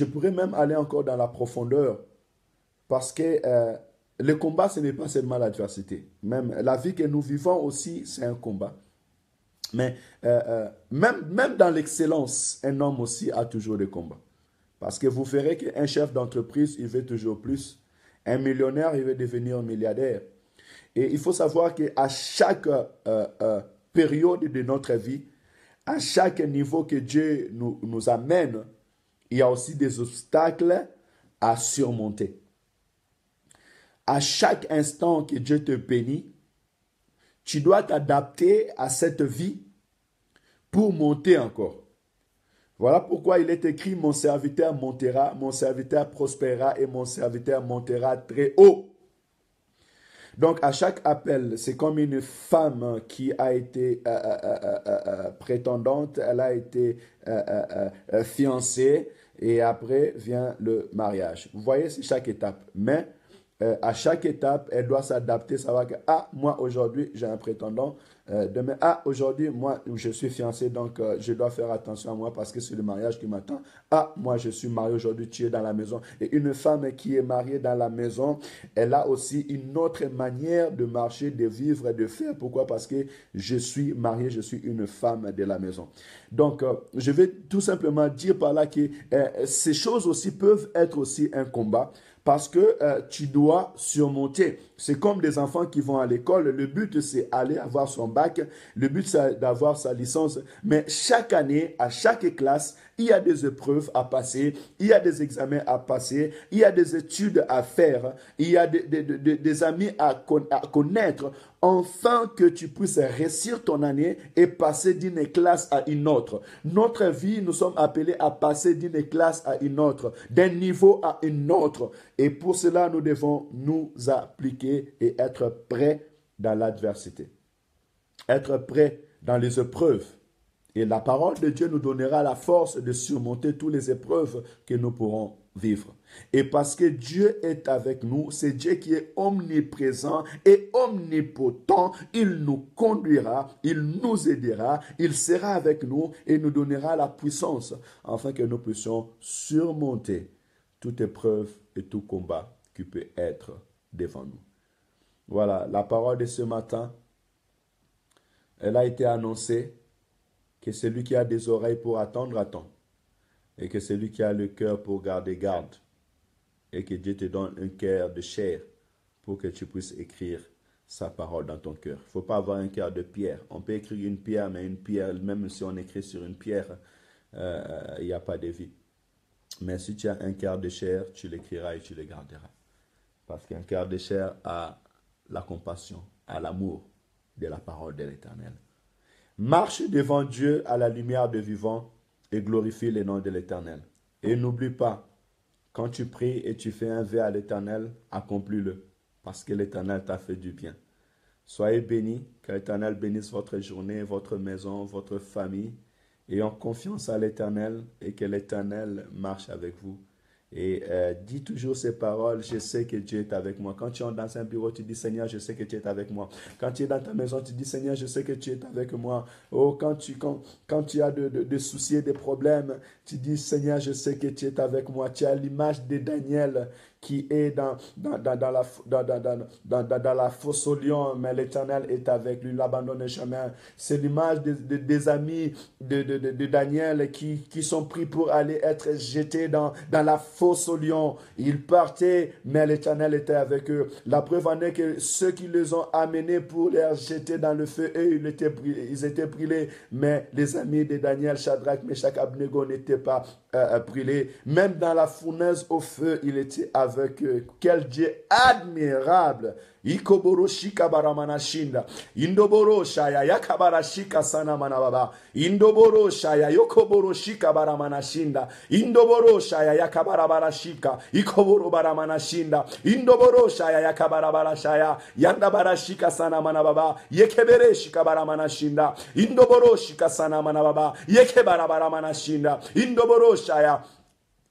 pourrais même aller encore dans la profondeur parce que le combat, ce n'est pas seulement l'adversité. Même la vie que nous vivons aussi, c'est un combat. Mais même dans l'excellence, un homme aussi a toujours des combats. Parce que vous verrez qu'un chef d'entreprise, il veut toujours plus. Un millionnaire, il veut devenir milliardaire. Et il faut savoir qu'à chaque période de notre vie, à chaque niveau que Dieu nous amène, il y a aussi des obstacles à surmonter. À chaque instant que Dieu te bénit, tu dois t'adapter à cette vie pour monter encore. Voilà pourquoi il est écrit, mon serviteur montera, mon serviteur prospérera et mon serviteur montera très haut. Donc, à chaque appel, c'est comme une femme qui a été prétendante, elle a été fiancée, et après vient le mariage. Vous voyez, c'est chaque étape. Mais à chaque étape, elle doit s'adapter, savoir que, moi aujourd'hui, j'ai un prétendant. Demain, aujourd'hui, moi, je suis fiancé, donc je dois faire attention à moi parce que c'est le mariage qui m'attend. Moi, je suis marié aujourd'hui, tu es dans la maison. Et une femme qui est mariée dans la maison, elle a aussi une autre manière de marcher, de vivre, de faire. Pourquoi? Parce que je suis marié, je suis une femme de la maison. Donc, je vais tout simplement dire par là que ces choses aussi peuvent être aussi un combat. Parce que tu dois surmonter. C'est comme des enfants qui vont à l'école. Le but, c'est aller avoir son bac. bac. Le but, c'est d'avoir sa licence. Mais chaque année, à chaque classe, il y a des épreuves à passer, il y a des examens à passer, il y a des études à faire, il y a des amis à connaître, afin que tu puisses réussir ton année et passer d'une classe à une autre. Notre vie, nous sommes appelés à passer d'une classe à une autre, d'un niveau à un autre. Et pour cela, nous devons nous appliquer et être prêts dans l'adversité. Être prêts dans les épreuves. Et la parole de Dieu nous donnera la force de surmonter toutes les épreuves que nous pourrons vivre. Et parce que Dieu est avec nous, c'est Dieu qui est omniprésent et omnipotent. Il nous conduira, il nous aidera, il sera avec nous et nous donnera la puissance afin que nous puissions surmonter toute épreuve et tout combat qui peut être devant nous. Voilà, la parole de ce matin, elle a été annoncée. Que celui qui a des oreilles pour attendre, attend. Et que celui qui a le cœur pour garder, garde. Et que Dieu te donne un cœur de chair pour que tu puisses écrire sa parole dans ton cœur. Il ne faut pas avoir un cœur de pierre. On peut écrire une pierre, mais une pierre, même si on écrit sur une pierre, il n'y a pas de vie. Mais si tu as un cœur de chair, tu l'écriras et tu le garderas. Parce qu'un cœur de chair a la compassion, a l'amour de la parole de l'Éternel. Marche devant Dieu à la lumière de vivant et glorifie le nom de l'Éternel. Et n'oublie pas, quand tu pries et tu fais un vœu à l'Éternel, accomplis-le, parce que l'Éternel t'a fait du bien. Soyez bénis, que l'Éternel bénisse votre journée, votre maison, votre famille, ayant confiance à l'Éternel et que l'Éternel marche avec vous. Et dis toujours ces paroles, je sais que Dieu est avec moi. Quand tu entres dans un bureau, tu dis Seigneur, je sais que tu es avec moi. Quand tu es dans ta maison, tu dis Seigneur, je sais que tu es avec moi. Oh, quand tu as des soucis, des problèmes, tu dis Seigneur, je sais que tu es avec moi. Tu as l'image de Daniel qui est dans la fosse au lion, mais l'Éternel est avec lui, il n'abandonne jamais. C'est l'image des amis de Daniel qui sont pris pour aller être jetés dans la fosse au lion. Ils partaient, mais l'Éternel était avec eux. La preuve en est que ceux qui les ont amenés pour les jeter dans le feu, eux, ils étaient brûlés, mais les amis de Daniel, Shadrach, Meshach, Abednego n'étaient pas brûlés. Même dans la fournaise au feu, il était avec eux. Quel Dieu admirable! Ikoboroshika baramanashinda. Indoboroshaya yakabarashika sana manababa. Indoboroshaya yokoboroshika baramanashinda. Indoboroshaya yakabarabarashika. Ikoboro baramanashinda. Indoboroshaya yakabarabarashaya. Yandabarashika sana manababa. Yekebereshika baramanashinda. Indoboroshika sana manababa. Yekebarabarashinda. Indoboroshaya.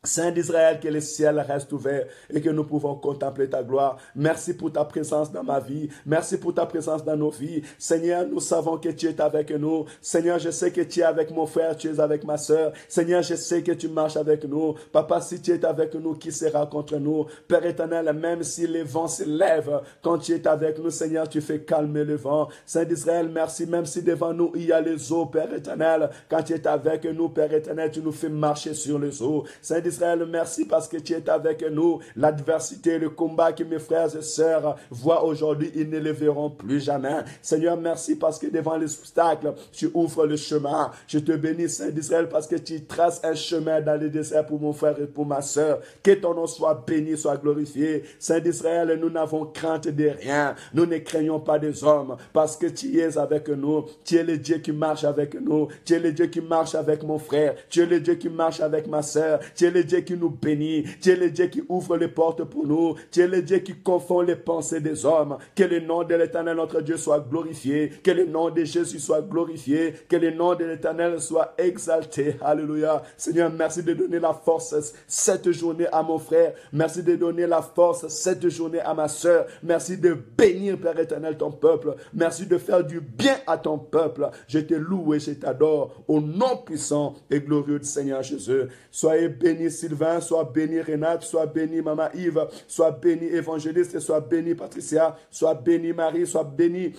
Saint d'Israël, que le ciel reste ouvert et que nous pouvons contempler ta gloire. Merci pour ta présence dans ma vie. Merci pour ta présence dans nos vies. Seigneur, nous savons que tu es avec nous. Seigneur, je sais que tu es avec mon frère, tu es avec ma soeur. Seigneur, je sais que tu marches avec nous. Papa, si tu es avec nous, qui sera contre nous? Père éternel, même si les vents se lèvent, quand tu es avec nous, Seigneur, tu fais calmer le vent. Saint d'Israël, merci, même si devant nous, il y a les eaux, Père éternel. Quand tu es avec nous, Père éternel, tu nous fais marcher sur les eaux. Saint d'Israël, merci parce que tu es avec nous. L'adversité, le combat que mes frères et sœurs voient aujourd'hui, ils ne le verront plus jamais. Seigneur, merci parce que devant les obstacles, tu ouvres le chemin. Je te bénis, Saint d'Israël, parce que tu traces un chemin dans le désert pour mon frère et pour ma sœur. Que ton nom soit béni, soit glorifié. Saint d'Israël, nous n'avons crainte de rien. Nous ne craignons pas des hommes parce que tu es avec nous. Tu es le Dieu qui marche avec nous. Tu es le Dieu qui marche avec mon frère. Tu es le Dieu qui marche avec ma sœur. Tu es le Dieu qui nous bénit. Tu es le Dieu qui ouvre les portes pour nous. Tu es le Dieu qui confond les pensées des hommes. Que le nom de l'Éternel, notre Dieu, soit glorifié. Que le nom de Jésus soit glorifié. Que le nom de l'Éternel soit exalté. Alléluia. Seigneur, merci de donner la force cette journée à mon frère. Merci de donner la force cette journée à ma soeur. Merci de bénir, Père éternel, ton peuple. Merci de faire du bien à ton peuple. Je te loue et je t'adore au nom puissant et glorieux du Seigneur Jésus. Soyez bénis, Sylvain, sois béni Renate, sois béni Maman Yves, sois béni Évangéliste, sois béni Patricia, sois béni Marie, sois béni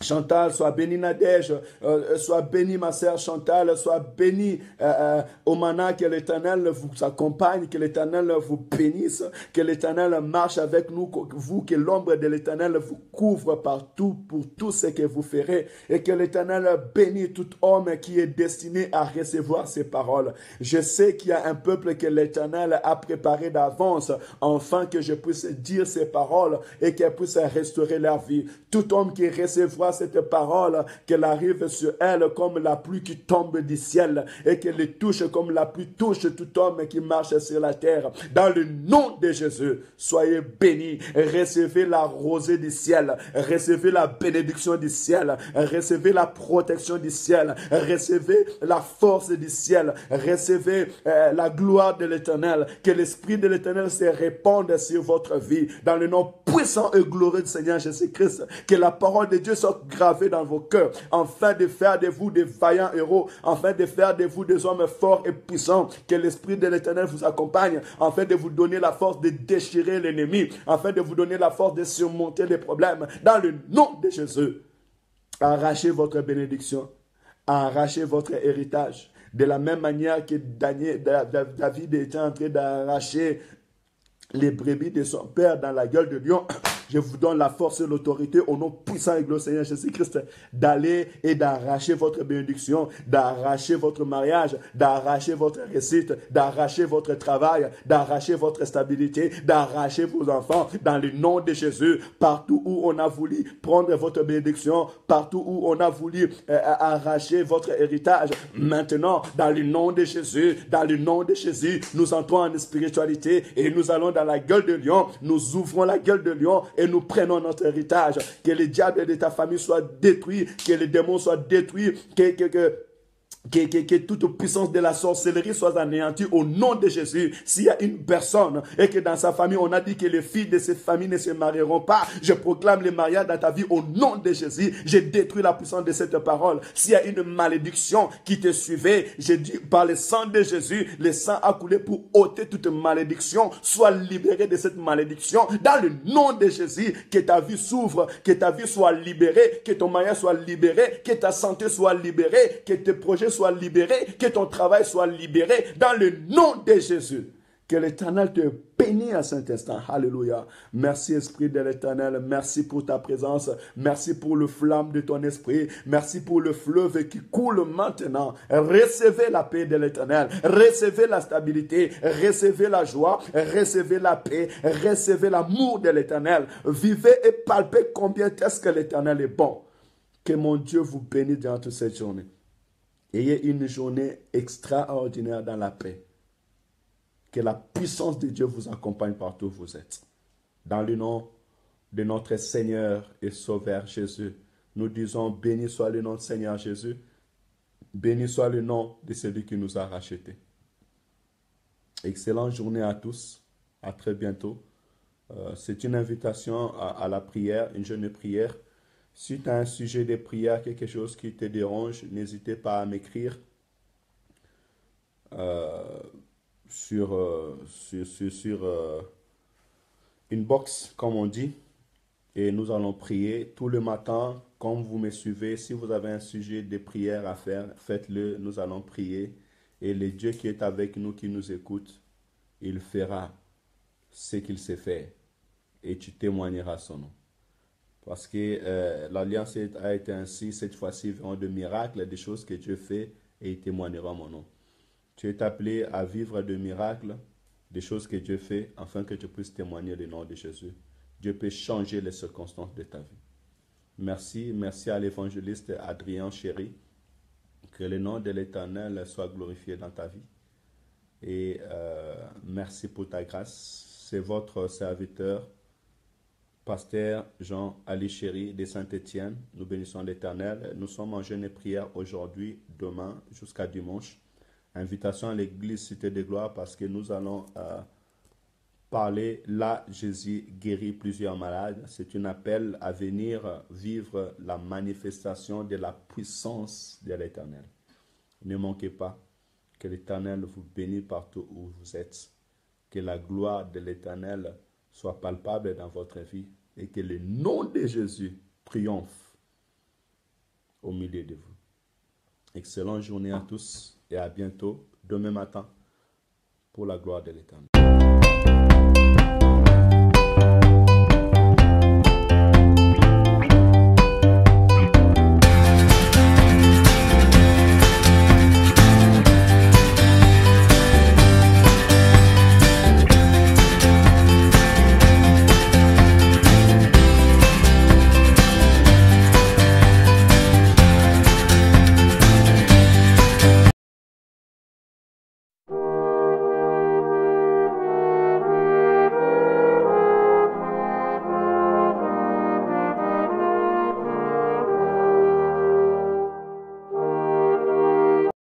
Chantal, sois bénie Nadège, sois bénie ma sœur Chantal, sois bénie Omana, que l'Éternel vous accompagne, que l'Éternel vous bénisse, que l'Éternel marche avec nous, vous, que l'ombre de l'Éternel vous couvre partout pour tout ce que vous ferez, et que l'Éternel bénisse tout homme qui est destiné à recevoir ces paroles. Je sais qu'il y a un peuple que l'Éternel a préparé d'avance, afin que je puisse dire ces paroles et qu'elles puissent restaurer leur vie. Tout homme qui recevra cette parole, qu'elle arrive sur elle comme la pluie qui tombe du ciel et qu'elle les touche comme la pluie touche tout homme qui marche sur la terre. Dans le nom de Jésus, soyez bénis, recevez la rosée du ciel, recevez la bénédiction du ciel, recevez la protection du ciel, recevez la force du ciel, recevez la gloire de l'Éternel, que l'Esprit de l'Éternel se répande sur votre vie, dans le nom puissant et glorieux du Seigneur Jésus-Christ, que la parole de Dieu soit gravée dans vos cœurs, afin de faire de vous des vaillants héros, afin de faire de vous des hommes forts et puissants, que l'Esprit de l'Éternel vous accompagne, afin de vous donner la force de déchirer l'ennemi, afin de vous donner la force de surmonter les problèmes, dans le nom de Jésus. Arrachez votre bénédiction, arrachez votre héritage, de la même manière que David était en train d'arracher les brebis de son père dans la gueule de lion. Je vous donne la force et l'autorité au nom puissant et glorieux Seigneur Jésus-Christ d'aller et d'arracher votre bénédiction, d'arracher votre mariage, d'arracher votre réussite, d'arracher votre travail, d'arracher votre stabilité, d'arracher vos enfants dans le nom de Jésus. Partout où on a voulu prendre votre bénédiction, partout où on a voulu arracher votre héritage, maintenant dans le nom de Jésus, dans le nom de Jésus, nous entrons en spiritualité et nous allons dans la gueule de lion, nous ouvrons la gueule de lion et nous prenons notre héritage. Que les diables de ta famille soient détruits, que les démons soient détruits, que toute puissance de la sorcellerie soit anéantie au nom de Jésus. S'il y a une personne et que dans sa famille on a dit que les filles de cette famille ne se marieront pas, je proclame le mariage dans ta vie au nom de Jésus. Je détruis la puissance de cette parole. S'il y a une malédiction qui te suivait, je dis par le sang de Jésus, le sang a coulé pour ôter toute malédiction. Sois libéré de cette malédiction dans le nom de Jésus. Que ta vie s'ouvre, que ta vie soit libérée, que ton mariage soit libéré, que ta santé soit libérée, que tes projets soient libérés, que ton travail soit libéré dans le nom de Jésus. Que l'Éternel te bénisse à cet instant. Alléluia. Merci Esprit de l'Éternel. Merci pour ta présence. Merci pour le flamme de ton esprit. Merci pour le fleuve qui coule maintenant. Recevez la paix de l'Éternel. Recevez la stabilité. Recevez la joie. Recevez la paix. Recevez l'amour de l'Éternel. Vivez et palpez combien est-ce que l'Éternel est bon. Que mon Dieu vous bénisse durant toute cette journée. Ayez une journée extraordinaire dans la paix. Que la puissance de Dieu vous accompagne partout où vous êtes. Dans le nom de notre Seigneur et Sauveur Jésus, nous disons béni soit le nom de Seigneur Jésus. Béni soit le nom de celui qui nous a rachetés. Excellente journée à tous. À très bientôt. C'est une invitation à la prière, une jeune prière. Si tu as un sujet de prière, quelque chose qui te dérange, n'hésitez pas à m'écrire sur inbox, comme on dit. Et nous allons prier tout le matin, comme vous me suivez. Si vous avez un sujet de prière à faire, faites-le, nous allons prier. Et le Dieu qui est avec nous, qui nous écoute, il fera ce qu'il sait faire. Et tu témoigneras son nom. Parce que l'alliance a été ainsi, cette fois-ci, vraiment de miracles, des choses que Dieu fait et il témoignera mon nom. Tu es appelé à vivre de miracles, des choses que Dieu fait, afin que tu puisses témoigner le nom de Jésus. Dieu peut changer les circonstances de ta vie. Merci à l'évangéliste Adrien Chéri. Que le nom de l'Éternel soit glorifié dans ta vie. Et merci pour ta grâce. C'est votre serviteur, Pasteur Jean-Ali Chéri de Saint-Étienne. Nous bénissons l'Éternel. Nous sommes en jeûne et prière aujourd'hui, demain, jusqu'à dimanche. Invitation à l'église Cité de Gloire parce que nous allons parler. Là, Jésus guérit plusieurs malades. C'est un appel à venir vivre la manifestation de la puissance de l'Éternel. Ne manquez pas que l'Éternel vous bénisse partout où vous êtes. Que la gloire de l'Éternel soit palpable dans votre vie et que le nom de Jésus triomphe au milieu de vous. Excellente journée à tous et à bientôt demain matin pour la gloire de l'Éternel.